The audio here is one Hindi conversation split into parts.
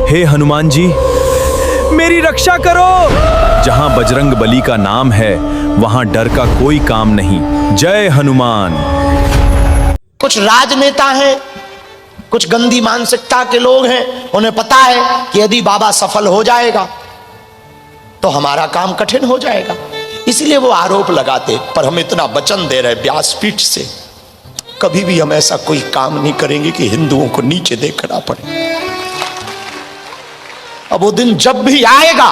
हे हनुमान जी, मेरी रक्षा करो। जहां बजरंग बली का नाम है वहां डर का कोई काम नहीं। जय हनुमान। कुछ राजनेता हैं, कुछ गंदी मानसिकता के लोग हैं, उन्हें पता है कि यदि बाबा सफल हो जाएगा तो हमारा काम कठिन हो जाएगा, इसलिए वो आरोप लगाते। पर हम इतना वचन दे रहे व्यासपीठ से, कभी भी हम ऐसा कोई काम नहीं करेंगे कि हिंदुओं को नीचे देखना पड़े। अब वो दिन जब भी आएगा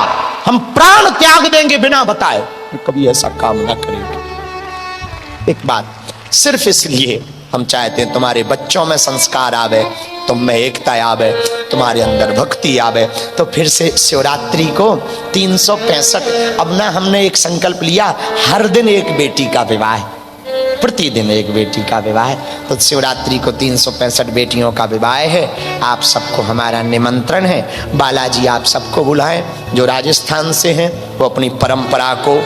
हम प्राण त्याग देंगे बिना बताए, कभी ऐसा काम ना करेंगे। एक बात, सिर्फ इसलिए हम चाहते हैं तुम्हारे बच्चों में संस्कार आवे, तुम में एकता आवे, तुम्हारे अंदर भक्ति आवे। तो फिर से शिवरात्रि को 365, अब ना हमने एक संकल्प लिया, हर दिन एक बेटी का विवाह, प्रतिदिन एक बेटी का विवाह। तो शिवरात्रि को 365 बेटियों का विवाह है। आप सबको हमारा निमंत्रण है। बालाजी आप सबको बुलाएं, जो राजस्थान से हैं वो अपनी परंपरा को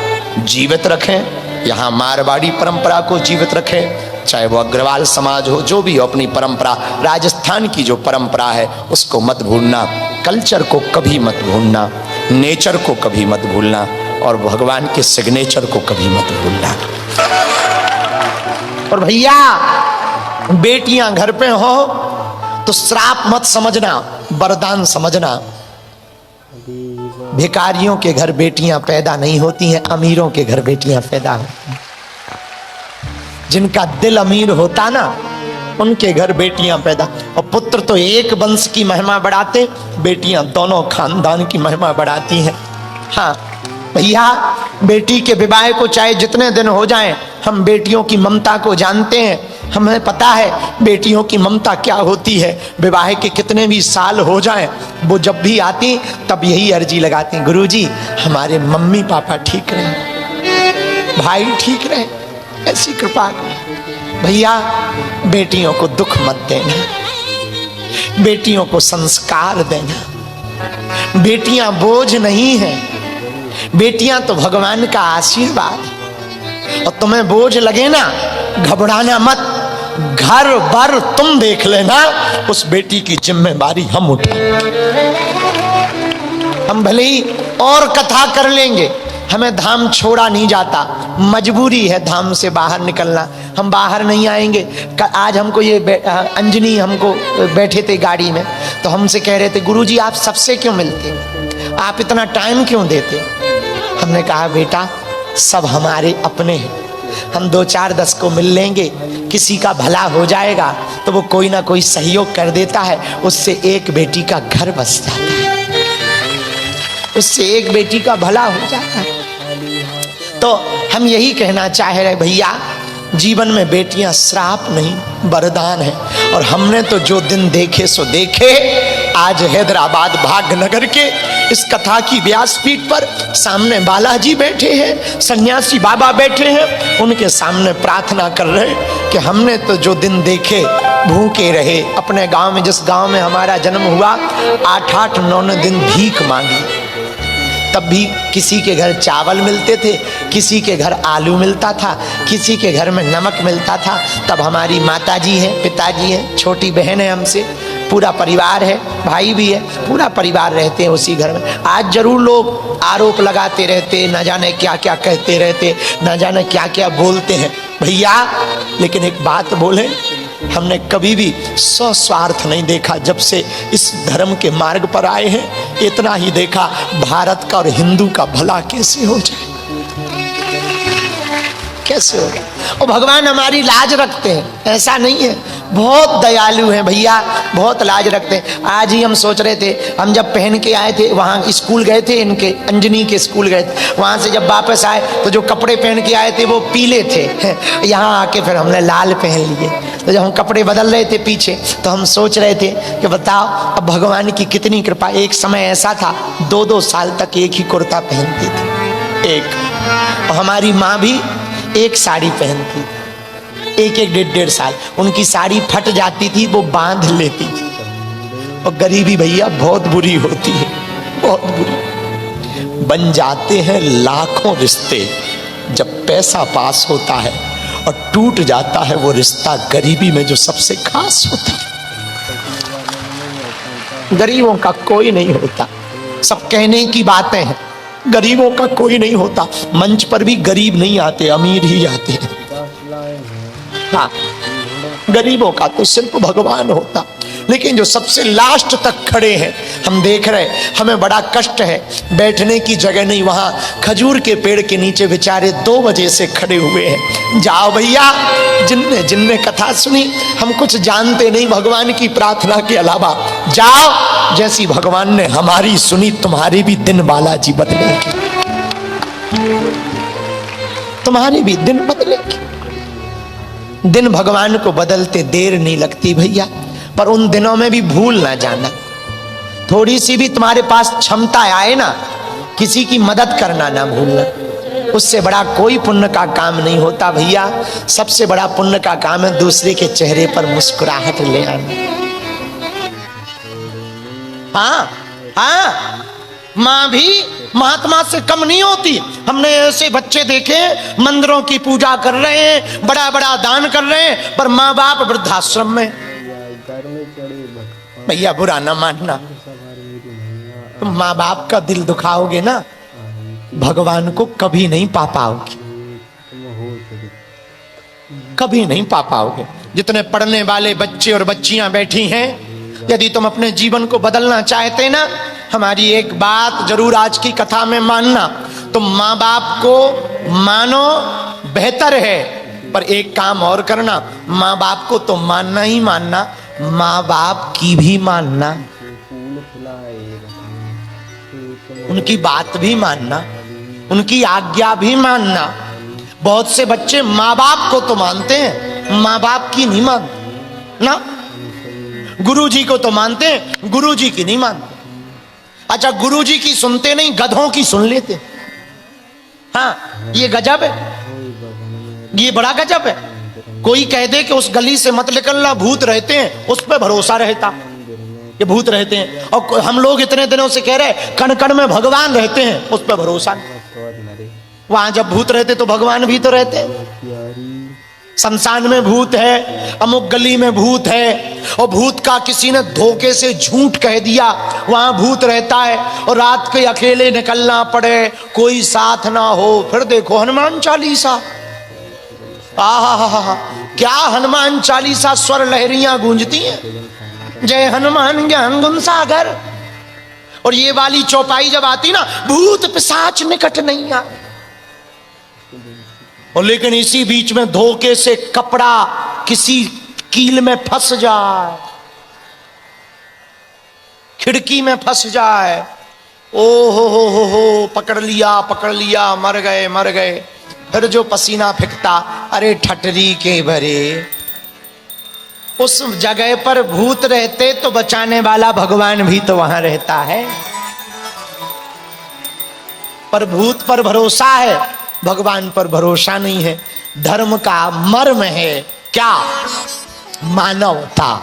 जीवित रखें, यहाँ मारवाड़ी परंपरा को जीवित रखें, चाहे वो अग्रवाल समाज हो, जो भी हो, अपनी परंपरा, राजस्थान की जो परंपरा है उसको मत भूलना, कल्चर को कभी मत भूलना, नेचर को कभी मत भूलना, और भगवान के सिग्नेचर को कभी मत भूलना। और भैया, बेटियां घर पे हो तो श्राप मत समझना, वरदान समझना। भिखारियों के घर बेटियां पैदा नहीं होती हैं, अमीरों के घर बेटियां पैदा होती हैं। जिनका दिल अमीर होता ना, उनके घर बेटियां पैदा। और पुत्र तो एक वंश की महिमा बढ़ाते, बेटियां दोनों खानदान की महिमा बढ़ाती हैं। हाँ भैया, बेटी के विवाह को चाहे जितने दिन हो जाएं, हम बेटियों की ममता को जानते हैं। हमें पता है बेटियों की ममता क्या होती है। विवाह के कितने भी साल हो जाएं, वो जब भी आती तब यही अर्जी लगाती, गुरुजी हमारे मम्मी पापा ठीक रहे, भाई ठीक रहे, ऐसी कृपा करें। भैया, बेटियों को दुख मत देना, बेटियों को संस्कार देना। बेटियां बोझ नहीं हैं, बेटियां तो भगवान का आशीर्वाद है। और तुम्हें बोझ लगे ना, घबराना मत, घर भर तुम देख लेना, उस बेटी की जिम्मेदारी हम उठाएंगे। हम भले ही और कथा कर लेंगे, हमें धाम छोड़ा नहीं जाता, मजबूरी है धाम से बाहर निकलना, हम बाहर नहीं आएंगे। आज हमको ये अंजनी हमको बैठे थे गाड़ी में, तो हमसे कह रहे थे, गुरुजी आप सबसे क्यों मिलते हैं, आप इतना टाइम क्यों देते। हमने कहा बेटा, सब हमारे अपने हैं, हम 2-4-10 को मिल लेंगे, किसी का भला हो जाएगा तो वो कोई ना कोई सहयोग कर देता है, उससे एक बेटी का घर बस जाता है, उससे एक बेटी का भला हो जाता है। तो हम यही कहना चाह रहे भैया, जीवन में बेटियां श्राप नहीं, वरदान है। और हमने तो जो दिन देखे सो देखे। आज हैदराबाद भाग्यनगर के इस कथा की व्यासपीठ पर सामने बालाजी बैठे हैं, सन्यासी बाबा बैठे हैं, उनके सामने प्रार्थना कर रहे कि हमने तो जो दिन देखे भूखे रहे। अपने गांव में, जिस गांव में हमारा जन्म हुआ, 8-8, 9 दिन भीख मांगी, तब भी किसी के घर चावल मिलते थे, किसी के घर आलू मिलता था, किसी के घर में नमक मिलता था। तब हमारी माताजी है, पिताजी है, छोटी बहन है, हमसे पूरा परिवार है, भाई भी है, पूरा परिवार रहते हैं उसी घर में। आज जरूर लोग आरोप लगाते रहते, न जाने क्या क्या कहते रहते, न जाने क्या क्या बोलते हैं भैया, लेकिन एक बात बोले, हमने कभी भी स्वस्वार्थ नहीं देखा। जब से इस धर्म के मार्ग पर आए हैं, इतना ही देखा, भारत का और हिंदू का भला कैसे हो जाए, कैसे हो जाए। और भगवान हमारी लाज रखते हैं, ऐसा नहीं है, बहुत दयालु हैं भैया, बहुत लाज रखते हैं। आज ही हम सोच रहे थे, हम जब पहन के आए थे, वहाँ स्कूल गए थे, इनके अंजनी के स्कूल गए थे, वहाँ से जब वापस आए तो जो कपड़े पहन के आए थे वो पीले थे, यहाँ आके फिर हमने लाल पहन लिए। तो जब हम कपड़े बदल रहे थे पीछे, तो हम सोच रहे थे कि बताओ अब भगवान की कितनी कृपा। एक समय ऐसा था 2-2 साल तक एक ही कुर्ता पहनती थी, एक। और हमारी माँ भी एक साड़ी पहनती थी, 1-1, 1.5 साल। उनकी साड़ी फट जाती थी, वो बांध लेती थी। और गरीबी भैया बहुत बुरी होती है, बहुत बुरी। बन जाते हैं लाखों रिश्ते जब पैसा पास होता है, और टूट जाता है वो रिश्ता गरीबी में जो सबसे खास होता है। गरीबों का कोई नहीं होता। सब कहने की बातें हैं, गरीबों का कोई नहीं होता। मंच पर भी गरीब नहीं आते, अमीर ही आते हैं। हाँ, गरीबों का तो सिर्फ भगवान होता। लेकिन जो सबसे लास्ट तक खड़े हैं, हम देख रहे, हमें बड़ा कष्ट है, बैठने की जगह नहीं। वहां खजूर के पेड़ के नीचे बेचारे 2 बजे से खड़े हुए हैं। जाओ भैया, जिनने कथा सुनी, हम कुछ जानते नहीं भगवान की प्रार्थना के अलावा, जाओ, जैसी भगवान ने हमारी सुनी, तुम्हारी भी दिन बालाजी बदलेगी, तुम्हारी भी दिन बदलेगी। दिन भगवान को बदलते देर नहीं लगती भैया, पर उन दिनों में भी भूल ना जाना। थोड़ी सी भी तुम्हारे पास क्षमता आए ना, किसी की मदद करना ना भूलना। उससे बड़ा कोई पुण्य का काम नहीं होता भैया। सबसे बड़ा पुण्य का काम है दूसरे के चेहरे पर मुस्कुराहट ले आना। हाँ हाँ, मां भी महात्मा से कम नहीं होती। हमने ऐसे बच्चे देखे मंदिरों की पूजा कर रहे हैं, बड़ा बड़ा दान कर रहे हैं, पर माँ बाप वृद्धाश्रम में। भैया बुरा ना मानना, तुम माँ बाप का दिल दुखाओगे ना, भगवान को कभी नहीं पा पाओगे, कभी नहीं पा पाओगे। जितने पढ़ने वाले बच्चे और बच्चियां बैठी हैं, यदि तुम अपने जीवन को बदलना चाहते ना, हमारी एक बात जरूर आज की कथा में मानना। तुम माँ बाप को मानो बेहतर है, पर एक काम और करना, माँ बाप को तो मानना ही मानना, माँ बाप की भी मानना, उनकी बात भी मानना, उनकी आज्ञा भी मानना। बहुत से बच्चे माँ बाप को तो मानते हैं, माँ बाप की नहीं मानते ना। गुरुजी को तो मानते हैं, गुरुजी की नहीं मानते। अच्छा, गुरुजी की सुनते नहीं, गधों की सुन लेते। हाँ, ये गजब है, ये बड़ा गजब है। कोई कह दे कि उस गली से मत निकलना, भूत रहते हैं, उस पर भरोसा रहता, ये भूत रहते हैं। और हम लोग इतने दिनों से कह रहे कण कण में भगवान रहते हैं, उस पर भरोसा नहीं। वहां जब भूत रहते तो भगवान भी तो रहते। शमशान में भूत है, अमुक गली में भूत है, और भूत का किसी ने धोखे से झूठ कह दिया, वहां भूत रहता है, और रात के अकेले निकलना पड़े, कोई साथ ना हो। फिर देखो हनुमान चालीसा, आहा, क्या हनुमान चालीसा स्वर लहरियां गूंजती हैं, जय हनुमान ज्ञान गुण सागर। और ये वाली चौपाई जब आती ना, भूत पिशाच निकट नहीं आ। और लेकिन इसी बीच में धोखे से कपड़ा किसी कील में फंस जाए, खिड़की में फंस जाए, ओ हो, पकड़ लिया, मर गए। फिर जो पसीना फेंकता, अरे ठटरी के भरे। उस जगह पर भूत रहते तो बचाने वाला भगवान भी तो वहां रहता है, पर भूत पर भरोसा है, भगवान पर भरोसा नहीं है। धर्म का मर्म है क्या? मानवता।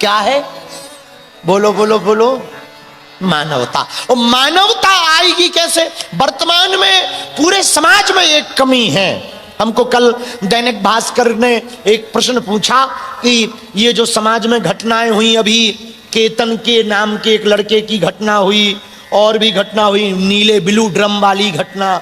क्या है? बोलो बोलो बोलो, मानवता। और मानवता आएगी कैसे? वर्तमान में पूरे समाज में एक कमी है। हमको कल दैनिक भास्कर ने एक प्रश्न पूछा कि ये जो समाज में घटनाएं हुई, अभी केतन के नाम के एक लड़के की घटना हुई, और भी घटना हुई, नीले ब्लू ड्रम वाली घटना,